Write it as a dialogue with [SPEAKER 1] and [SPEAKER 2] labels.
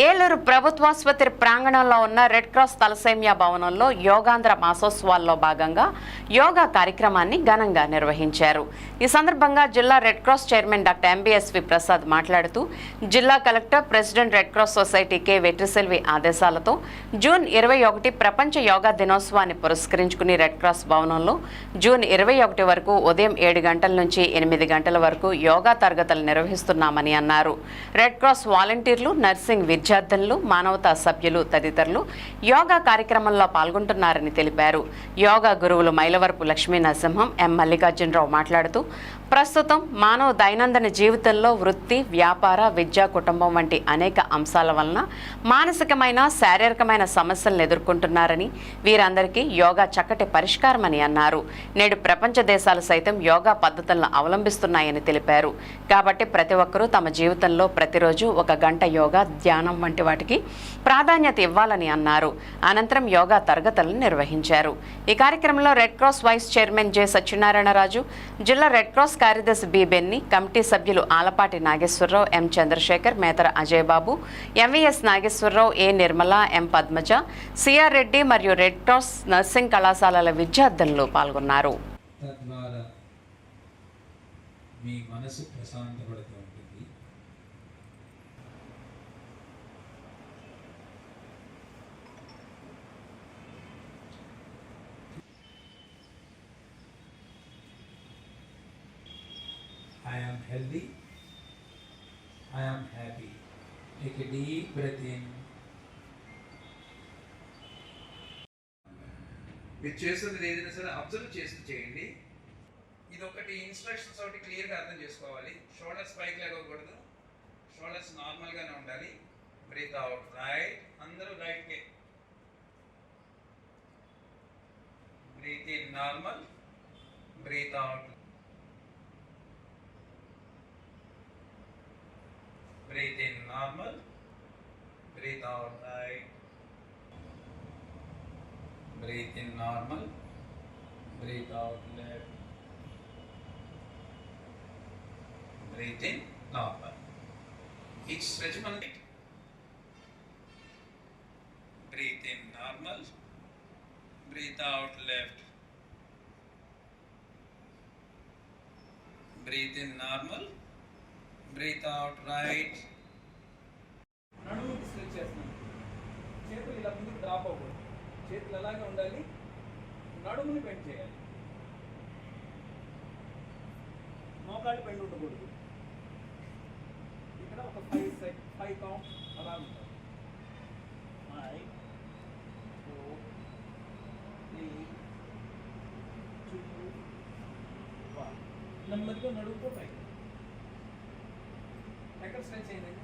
[SPEAKER 1] ఏలూరు ప్రభుత్వాసుపత్రి ప్రాంగణంలో ఉన్న red cross thalassemia భవనంలో యోగాంధ్ర మాసోత్సవాల్లో భాగంగా యోగా కార్యక్రమాన్ని ఘనంగా నిర్వహించారు. ఈ సందర్భంగా జిల్లా red cross chairman doctor MBSV Prasad మాట్లాడుతూ జిల్లా collector, president red cross society K Vetriselvi ఆదేశాలతో జూన్ 21 ప్రపంచ యోగా దినోత్సవాన్ని పురస్కరించుకుని రెడ్ క్రాస్ భవనంలో జూన్ 21 వరకు ఉదయం 7 గంటల నుంచి 8 గంటల వరకు యోగా తరగతులు నిర్వహిస్తున్నామని అన్నారు. రెడ్ క్రాస్ వాలంటీర్లు, నర్సింగ్ విద్యార్థులు, మానవతా సభ్యులు తదితరులు యోగా కార్యక్రమంలో పాల్గొంటున్నారని తెలిపారు. యోగా గురువులు మైలవరపు లక్ష్మీ నరసింహం, ఎం మల్లికార్జునరావు మాట్లాడుతూ ప్రస్తుతం మానవ దైనందిన జీవితంలో వృత్తి, వ్యాపార, విద్య, కుటుంబం వంటి అనేక అంశాల వలన మానసికమైన, శారీరకమైన సమస్యలను ఎదుర్కొంటున్నారని, వీరందరికీ యోగా చక్కటి పరిష్కారమని అన్నారు. నేడు ప్రపంచ దేశాలు సైతం యోగా పద్ధతులను అవలంబిస్తున్నాయని తెలిపారు. కాబట్టి ప్రతి ఒక్కరూ తమ జీవితంలో ప్రతిరోజు 1 గంట యోగా, ధ్యానం వంటి వాటికి ప్రాధాన్యత ఇవ్వాలని అన్నారు. అనంతరం యోగా తరగతులను నిర్వహించారు. ఈ కార్యక్రమంలో red cross vice chairman J Satyanarayanaraju, జిల్లా రెడ్ క్రాస్ కార్యదర్శి బి బెన్ని, కమిటీ సభ్యులు Alapati Nageswararao, M Chandrasekhar, Methara Ajay Babu, MVS Nageswararao, A Nirmala, M Padmaja, CR Reddy మరియు రెడ్ క్రాస్ నర్సింగ్ కళాశాలల విద్యార్థులు పాల్గొన్నారు.
[SPEAKER 2] I am healthy. I am happy. Take a deep breath in. మీరు చేస్తున్నది ఏదైనా సరే అబ్జర్వ్ చేస్తూ చేయండి. ఇది ఒకటి ఇన్స్ట్రక్షన్స్ ఒకటి క్లియర్గా అర్థం చేసుకోవాలి. షోల్డర్స్ పైకి లేకూడదు, షోల్డర్స్ నార్మల్గానే ఉండాలి. బ్రీత్ అవుట్ రైట్, అందరూ రైట్కే. Breathe in normal, breathe out. Breathe in normal, breathe out right. Breathe in normal, breathe out left. Breathe in normal. Each stretch one. Breathe in normal, breathe out left. Breathe in normal, breathe out right. నడుముకి stretch చేస్తున్నాను. చేతులు ఇలా ముందుకు drop అవ్వకూడదు, చేతులు అలాగే ఉండాలి. నడుముని bend చేయాలి, మోకాళ్ళు బెండ్ ఉండకూడదు. ఇక్కడ ఒక 5 కౌంట్ అలా ఉంటుంది. 5 4 3 2 1. నెమ్మదిగా నడుముతో పైకి. ఎక్కడ స్ట్రెచ్ అయిందండి?